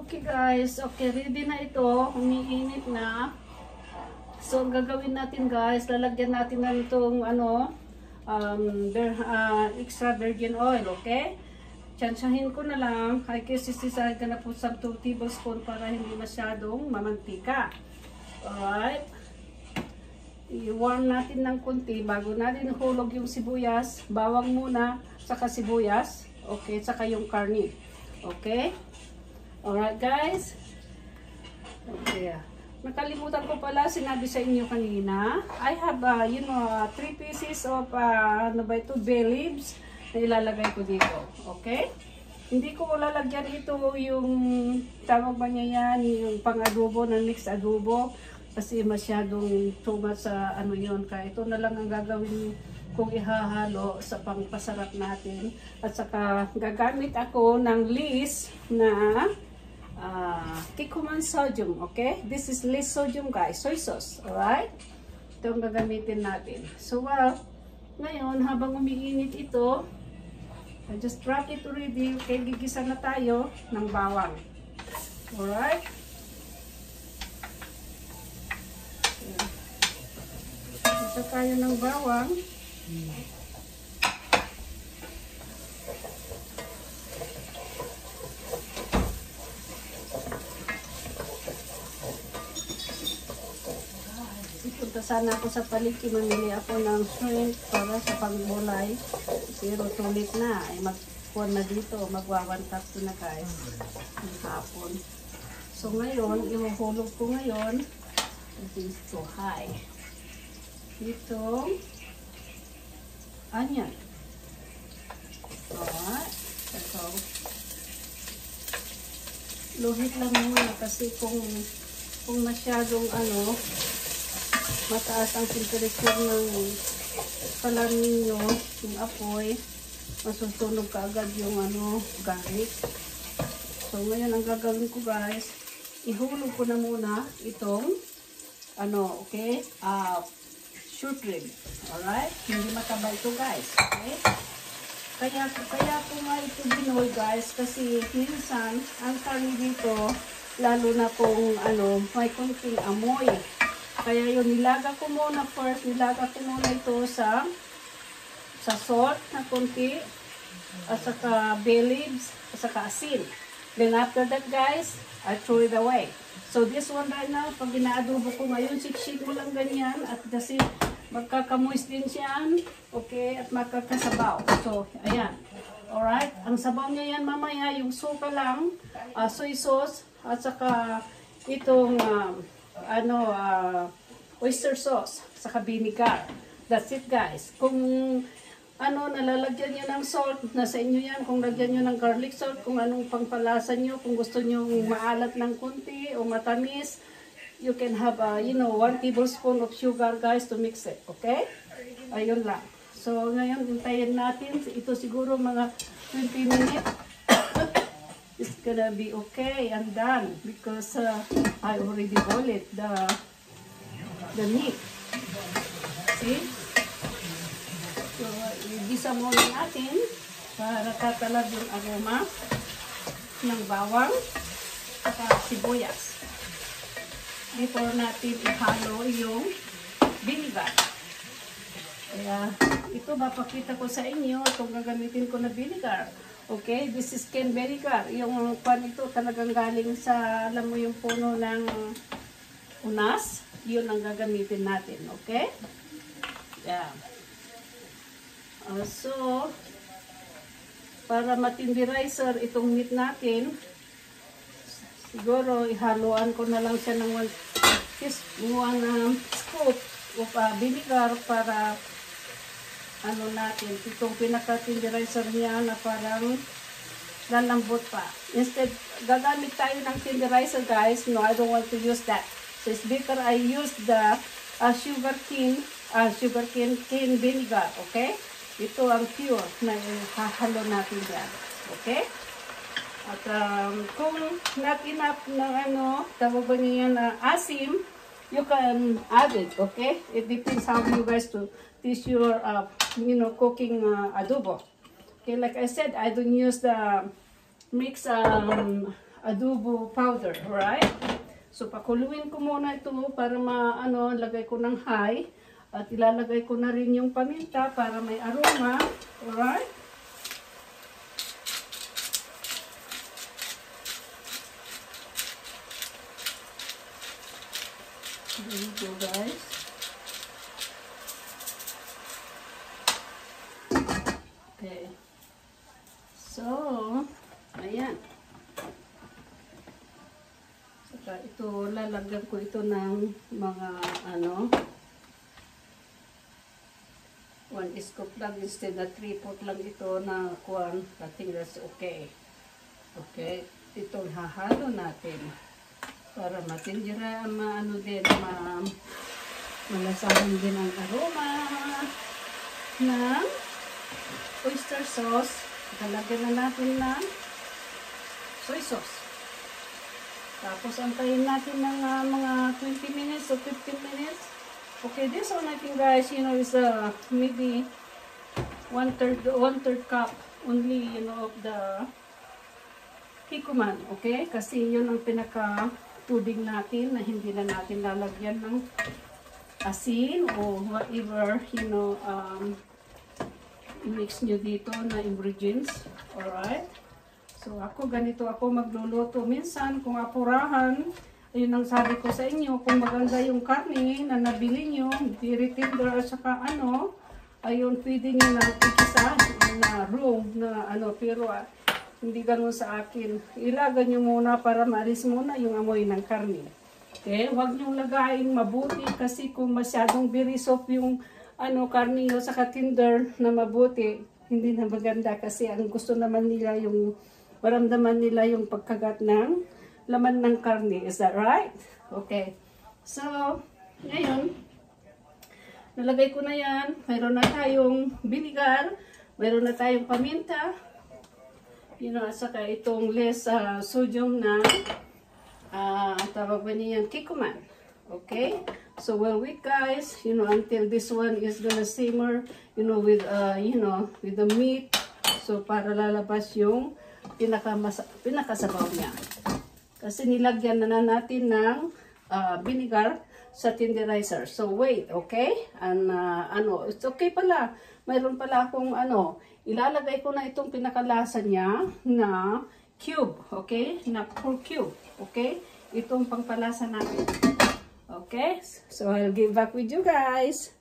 Okay guys, okay, ready na ito. Umiinit na. So, ang gagawin natin guys, lalagyan natin na itong extra virgin oil, okay? Tsansyahin ko na lang. I guess sisisahin ka na po sa 2 tablespoon para hindi masyadong mamantika. Alright. I-warm natin ng konti bago natin hulog yung sibuyas. Bawang muna, saka sibuyas. Okay, saka yung karni. Okay? Alright guys. Okay. Nakalimutan ko pala, sinabi sa inyo kanina. I have, 3 pieces of, bay leaves na ilalagay ko dito. Okay? Hindi ko lalagyan ito yung, tawag ba niya yan, yung pang-adobo na mixed adobo. Kasi masyadong too much sa yun. Kaya ito na lang ang gagawin kung ihahalo sa pangpasarap natin. At saka gagamit ako ng list na Kikkoman sodium, okay? This is less sodium guys, soy sauce, alright? Ito ang gagamitin natin. So, ngayon, habang umiinit ito, I just drop it already. Okay, gigisa na tayo ng bawang. Alright? Gisa tayo ng bawang. Punta sana ako sa paliki, mamili ako ng shrimp para sa panggulay. Pero tulit na, ay magkuhan na dito, magwa-1 cup na guys, ng hapon. So ngayon, ihuhulog ko ngayon, dito, high. Dito, onion. Alright, ito. Luhit lang muna kasi kung masyadong mataas ang temperature ng kalan ninyo, yung apoy, masusunog ka agad yung garlic. So ngayon ang gagawin ko guys, ihulog ko na muna itong okay, short rib. Alright? Hindi mataba ito guys. Okay? Kaya po nga ito binoy guys, kasi minsan ang karne dito, lalo na kung may konting amoy. Kaya yun, nilaga ko muna first, nilaga ko muna ito sa salt na konti, at saka bay leaves, at saka asin. Then after that guys, I throw it away. So this one right now, pag ginaadobo ko ngayon, shake mo lang ganyan, at kasi magkakamoist din siya, okay, at magkakasabaw. So, ayan. Alright, ang sabaw niya yan mamaya, yung suka lang, soy sauce, at saka itong oyster sauce, saka vinegar. That's it guys. Kung nalalagyan nyo ng salt, nasa inyo yan. Kung lagyan nyo ng garlic salt, kung anong pangpalasa nyo, kung gusto nyo maalat ng kunti o matamis, you can have 1 tablespoon of sugar guys to mix it. Okay? Ayun lang. So ngayon, hintayin natin. Ito siguro mga 20 minutes. It's gonna be okay and done because I already boiled the meat. See? So, igisa muna natin para tatalab yung aroma ng bawang at sibuyas. Before natin ihalo yung vinegar. Kaya, ito mapakita ko sa inyo itong gagamitin ko na vinegar. Okay, this is cane vinegar. Yung pan ito talagang galing sa, alam mo yung puno ng unas, yun ang gagamitin natin. Okay? Yeah. So, para matinderizer itong meat natin, siguro ihaluan ko na lang siya ng 1 scoop of vinegar para natin, itong pinaka-tenderizer niya na parang lalambot pa. Instead, gagamit tayo ng tenderizer guys. No, I don't want to use that. So, it's better I use the sugar cane vinegar. Okay? Ito ang pure na hahalo natin dyan. Okay? At kung not enough ng tawag ba niya na asim, you can add it. Okay? It depends how you guys to teach your cooking adobo. Okay, like I said, I don't use the mix adobo powder, alright? So, pakuluin ko muna ito para lagay ko ng high. At ilalagay ko na rin yung paminta para may aroma, alright? There you go, guys. Okay. So, ayan. Saka ito, lalagyan ko ito ng mga 1 scoop lang instead na 3/4 lang ito na kuwan. I think that's okay. Okay. Ito hahalo natin para matindira, malasahan din ang aroma ng oyster sauce. Lalagyan na natin ng soy sauce. Tapos antayin natin ng mga 20 minutes o 15 minutes. Okay, this one I think, guys, is maybe 1/3 cup only, of the kikuman, okay? Kasi yun ang pinaka-pudding natin na hindi na natin lalagyan ng asin o whatever, i-mix nyo dito na ingredients. Alright? So, ganito ako magluluto. Minsan, kung apurahan, ayun ang sabi ko sa inyo, kung maganda yung karne na nabili nyo, very tender at saka ayun, pwede nyo na ikisa na raw na pero hindi ganun sa akin. Ilagay nyo muna para maalis muna yung amoy ng karne. Okay? Huwag nyo lagayin mabuti kasi kung masyadong very soft yung karne nyo saka tender na mabuti, hindi na maganda kasi ang gusto naman nila yung maramdaman nila yung pagkagat ng laman ng karne. Is that right? Okay. So, ngayon, nalagay ko na yan. Mayroon na tayong vinegar. Mayroon na tayong paminta. At saka itong less sodium na tawag ba niyan? Kikuman. Okay? So, we'll wait, guys, until this one is gonna simmer, with the meat. So, para lalabas yung pinakasabaw niya. Kasi nilagyan na natin ng vinegar sa tenderizer. So, wait, okay? And, it's okay pala. Mayroon pala akong, ilalagay ko na itong pinakalasa niya na cube, okay? Na pork cube, okay? Itong pangpalasa natin. Okay? So, I'll get back with you guys.